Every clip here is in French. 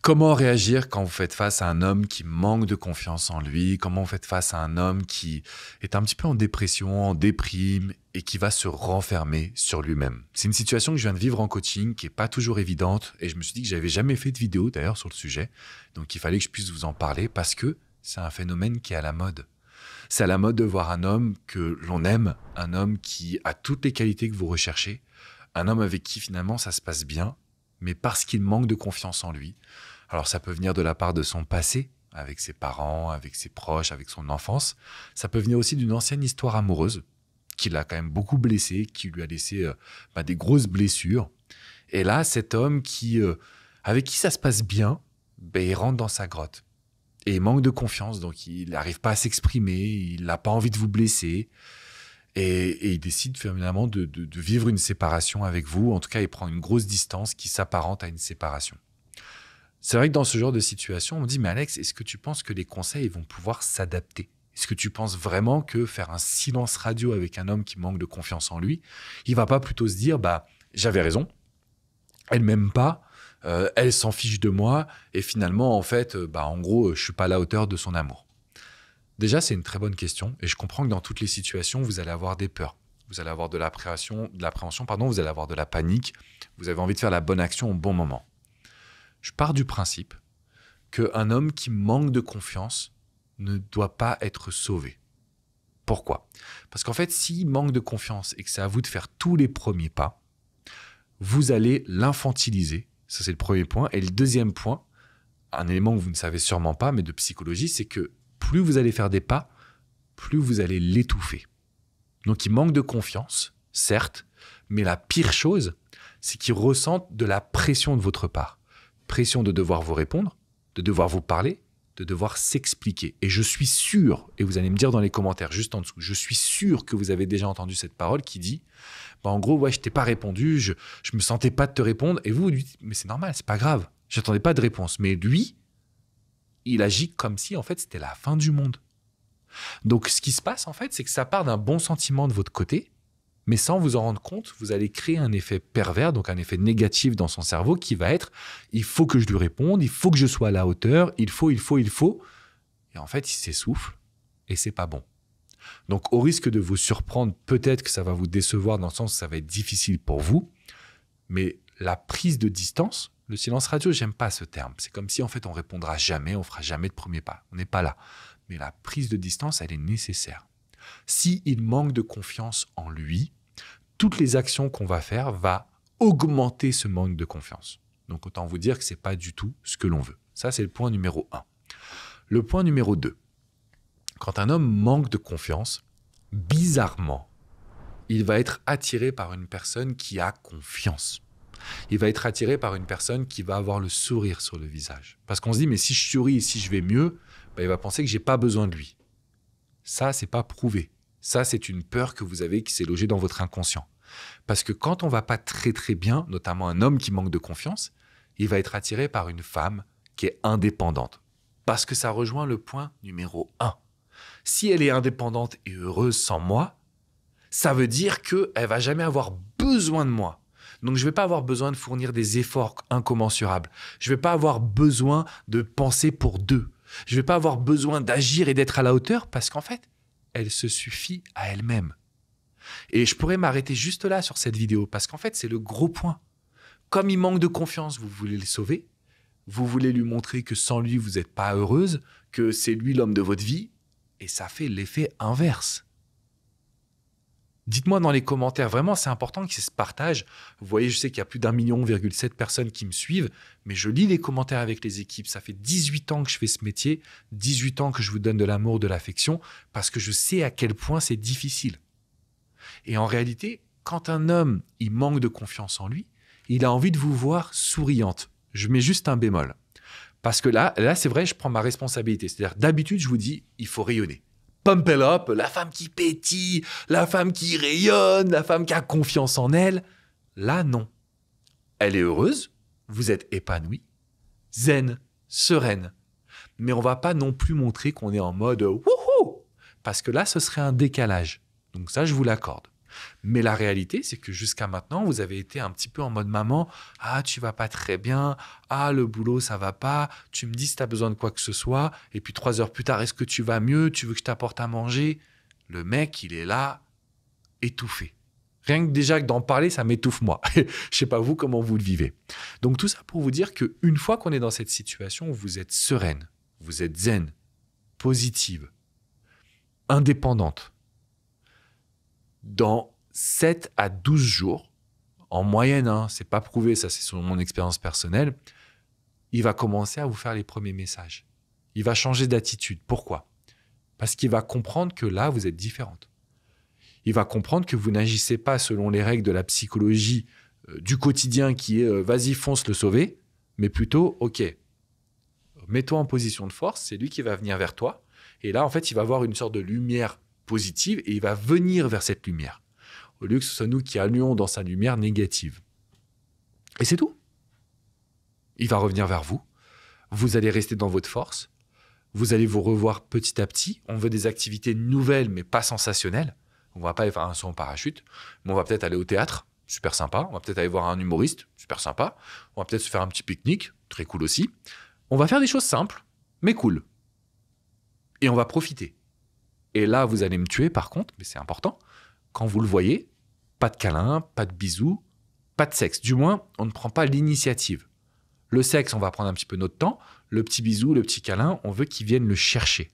Comment réagir quand vous faites face à un homme qui manque de confiance en lui? Comment vous faites face à un homme qui est un petit peu en dépression, en déprime et qui va se renfermer sur lui-même? C'est une situation que je viens de vivre en coaching qui est pas toujours évidente et je me suis dit que j'avais jamais fait de vidéo d'ailleurs sur le sujet. Donc il fallait que je puisse vous en parler parce que c'est un phénomène qui est à la mode. C'est à la mode de voir un homme que l'on aime, un homme qui a toutes les qualités que vous recherchez, un homme avec qui finalement ça se passe bien, mais parce qu'il manque de confiance en lui. Alors ça peut venir de la part de son passé, avec ses parents, avec ses proches, avec son enfance. Ça peut venir aussi d'une ancienne histoire amoureuse qui l'a quand même beaucoup blessé, qui lui a laissé des grosses blessures. Et là, cet homme avec qui ça se passe bien, il rentre dans sa grotte. Et il manque de confiance, donc il n'arrive pas à s'exprimer, il n'a pas envie de vous blesser. Et il décide finalement de vivre une séparation avec vous. En tout cas, il prend une grosse distance qui s'apparente à une séparation. C'est vrai que dans ce genre de situation, on me dit « Mais Alex, est-ce que tu penses que les conseils vont pouvoir s'adapter ? Est-ce que tu penses vraiment que faire un silence radio avec un homme qui manque de confiance en lui, il ne va pas plutôt se dire « J'avais raison, elle ne m'aime pas, elle s'en fiche de moi et finalement, en fait, en gros, je ne suis pas à la hauteur de son amour ». Déjà, c'est une très bonne question et je comprends que dans toutes les situations, vous allez avoir des peurs. Vous allez avoir de l'appréhension, vous allez avoir de la panique, vous avez envie de faire la bonne action au bon moment. Je pars du principe qu'un homme qui manque de confiance ne doit pas être sauvé. Pourquoi ? Parce qu'en fait, s'il manque de confiance et que c'est à vous de faire tous les premiers pas, vous allez l'infantiliser. Ça, c'est le premier point. Et le deuxième point, un élément que vous ne savez sûrement pas, mais de psychologie, c'est que plus vous allez faire des pas, plus vous allez l'étouffer. Donc, il manque de confiance, certes, mais la pire chose, c'est qu'il ressente de la pression de votre part. Pression de devoir vous répondre, de devoir vous parler, de devoir s'expliquer. Et je suis sûr, et vous allez me dire dans les commentaires juste en dessous, je suis sûr que vous avez déjà entendu cette parole qui dit en gros, ouais, je t'ai pas répondu, je me sentais pas de te répondre. Et vous lui dites, mais c'est normal, c'est pas grave, j'attendais pas de réponse. Mais lui, il agit comme si en fait c'était la fin du monde. Donc ce qui se passe en fait, c'est que ça part d'un bon sentiment de votre côté, mais sans vous en rendre compte, vous allez créer un effet pervers, donc un effet négatif dans son cerveau qui va être « il faut que je lui réponde, il faut que je sois à la hauteur, il faut ». Et en fait, il s'essouffle et c'est pas bon. Donc au risque de vous surprendre, peut-être que ça va vous décevoir dans le sens où ça va être difficile pour vous, mais la prise de distance, le silence radio, j'aime pas ce terme. C'est comme si en fait on répondra jamais, on fera jamais de premier pas. On n'est pas là. Mais la prise de distance, elle est nécessaire. S'il manque de confiance en lui, toutes les actions qu'on va faire vont augmenter ce manque de confiance. Donc autant vous dire que ce n'est pas du tout ce que l'on veut. Ça, c'est le point numéro 1. Le point numéro 2. Quand un homme manque de confiance, bizarrement, il va être attiré par une personne qui a confiance. Il va être attiré par une personne qui va avoir le sourire sur le visage. Parce qu'on se dit, mais si je souris et si je vais mieux, il va penser que je n'ai pas besoin de lui. Ça, ce n'est pas prouvé. Ça, c'est une peur que vous avez qui s'est logée dans votre inconscient. Parce que quand on ne va pas très très bien, notamment un homme qui manque de confiance, il va être attiré par une femme qui est indépendante. Parce que ça rejoint le point numéro 1. Si elle est indépendante et heureuse sans moi, ça veut dire qu'elle ne va jamais avoir besoin de moi. Donc, je ne vais pas avoir besoin de fournir des efforts incommensurables. Je ne vais pas avoir besoin de penser pour deux. Je ne vais pas avoir besoin d'agir et d'être à la hauteur parce qu'en fait, elle se suffit à elle-même. Et je pourrais m'arrêter juste là sur cette vidéo parce qu'en fait, c'est le gros point. Comme il manque de confiance, vous voulez le sauver. Vous voulez lui montrer que sans lui, vous n'êtes pas heureuse, que c'est lui l'homme de votre vie. Et ça fait l'effet inverse. Dites-moi dans les commentaires, vraiment c'est important que ça se partage. Vous voyez, je sais qu'il y a plus d'1,7 million de personnes qui me suivent, mais je lis les commentaires avec les équipes. Ça fait 18 ans que je fais ce métier, 18 ans que je vous donne de l'amour, de l'affection, parce que je sais à quel point c'est difficile. Et en réalité, quand un homme il manque de confiance en lui, il a envie de vous voir souriante. Je mets juste un bémol. Parce que là c'est vrai, je prends ma responsabilité. C'est-à-dire, d'habitude, je vous dis, il faut rayonner. Pump it up, la femme qui pétille, la femme qui rayonne, la femme qui a confiance en elle. Là, non. Elle est heureuse, vous êtes épanoui, zen, sereine. Mais on ne va pas non plus montrer qu'on est en mode « wouhou » parce que là, ce serait un décalage. Donc ça, je vous l'accorde. Mais la réalité, c'est que jusqu'à maintenant, vous avez été un petit peu en mode maman. Ah, tu vas pas très bien. Ah, le boulot, ça va pas. Tu me dis si tu as besoin de quoi que ce soit. Et puis 3 heures plus tard, est-ce que tu vas mieux? Tu veux que je t'apporte à manger? Le mec, il est là, étouffé. Rien que déjà que d'en parler, ça m'étouffe moi. Je sais pas vous comment vous le vivez. Donc tout ça pour vous dire qu'une fois qu'on est dans cette situation, vous êtes sereine, vous êtes zen, positive, indépendante. Dans 7 à 12 jours, en moyenne, hein, c'est pas prouvé, ça c'est selon mon expérience personnelle, il va commencer à vous faire les premiers messages. Il va changer d'attitude. Pourquoi? Parce qu'il va comprendre que là, vous êtes différente. Il va comprendre que vous n'agissez pas selon les règles de la psychologie du quotidien qui est vas-y, fonce le sauver, mais plutôt, ok, mets-toi en position de force, c'est lui qui va venir vers toi. Et là, en fait, il va avoir une sorte de lumière positive et il va venir vers cette lumière, au lieu que ce soit nous qui allions dans sa lumière négative. Et c'est tout. Il va revenir vers vous, vous allez rester dans votre force, vous allez vous revoir petit à petit. On veut des activités nouvelles, mais pas sensationnelles. On ne va pas aller faire un saut en parachute, mais on va peut-être aller au théâtre, super sympa. On va peut-être aller voir un humoriste, super sympa. On va peut-être se faire un petit pique-nique, très cool aussi. On va faire des choses simples, mais cool. Et on va profiter. Et là, vous allez me tuer par contre, mais c'est important. Quand vous le voyez, pas de câlin, pas de bisous, pas de sexe. Du moins, on ne prend pas l'initiative. Le sexe, on va prendre un petit peu notre temps. Le petit bisou, le petit câlin, on veut qu'il vienne le chercher.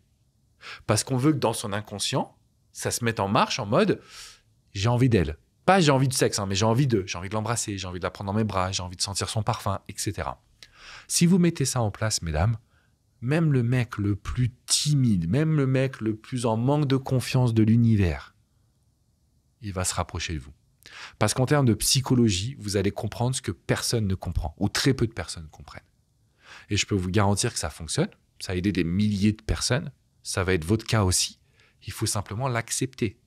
Parce qu'on veut que dans son inconscient, ça se mette en marche en mode « j'ai envie d'elle ». Pas « j'ai envie de sexe », hein, mais j'ai envie de l'embrasser, j'ai envie de la prendre dans mes bras, j'ai envie de sentir son parfum, etc. Si vous mettez ça en place, mesdames, même le mec le plus timide, même le mec le plus en manque de confiance de l'univers, il va se rapprocher de vous. Parce qu'en termes de psychologie, vous allez comprendre ce que personne ne comprend, ou très peu de personnes comprennent. Et je peux vous garantir que ça fonctionne, ça a aidé des milliers de personnes, ça va être votre cas aussi. Il faut simplement l'accepter.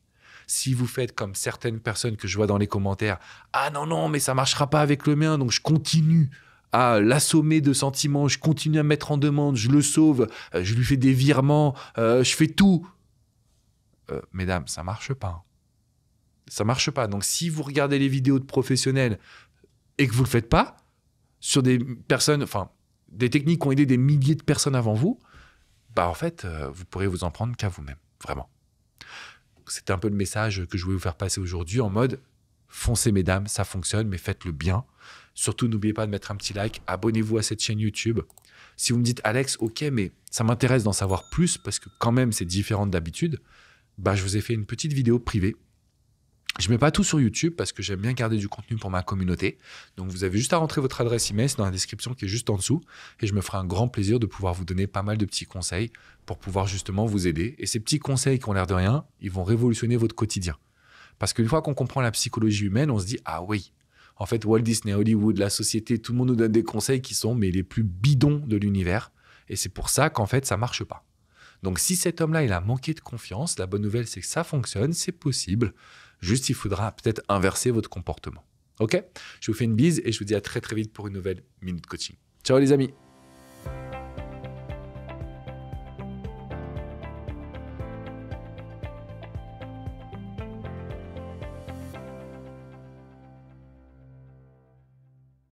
Si vous faites comme certaines personnes que je vois dans les commentaires, « Ah non, mais ça ne marchera pas avec le mien, donc je continue à l'assommer de sentiments, je continue à me mettre en demande, je le sauve, je lui fais des virements, je fais tout. » Mesdames, ça ne marche pas. Ça ne marche pas. Donc si vous regardez les vidéos de professionnels et que vous ne le faites pas, sur des personnes, enfin, des techniques qui ont aidé des milliers de personnes avant vous, bah en fait, vous pourrez vous en prendre qu'à vous-même. Vraiment. C'était un peu le message que je voulais vous faire passer aujourd'hui en mode foncez mesdames, ça fonctionne, mais faites-le bien. Surtout, n'oubliez pas de mettre un petit like, abonnez-vous à cette chaîne YouTube. Si vous me dites Alex, ok, mais ça m'intéresse d'en savoir plus parce que quand même c'est différent d'habitude, bah, je vous ai fait une petite vidéo privée. Je ne mets pas tout sur YouTube parce que j'aime bien garder du contenu pour ma communauté. Donc, vous avez juste à rentrer votre adresse email, c'est dans la description qui est juste en dessous. Et je me ferai un grand plaisir de pouvoir vous donner pas mal de petits conseils pour pouvoir justement vous aider. Et ces petits conseils qui ont l'air de rien, ils vont révolutionner votre quotidien. Parce qu'une fois qu'on comprend la psychologie humaine, on se dit « Ah oui, en fait, Walt Disney, Hollywood, la société, tout le monde nous donne des conseils qui sont mais les plus bidons de l'univers. Et c'est pour ça qu'en fait, ça ne marche pas. » Donc, si cet homme-là, il a manqué de confiance, la bonne nouvelle, c'est que ça fonctionne, c'est possible. Juste, il faudra peut-être inverser votre comportement. Ok? Je vous fais une bise et je vous dis à très très vite pour une nouvelle Minute Coaching. Ciao les amis!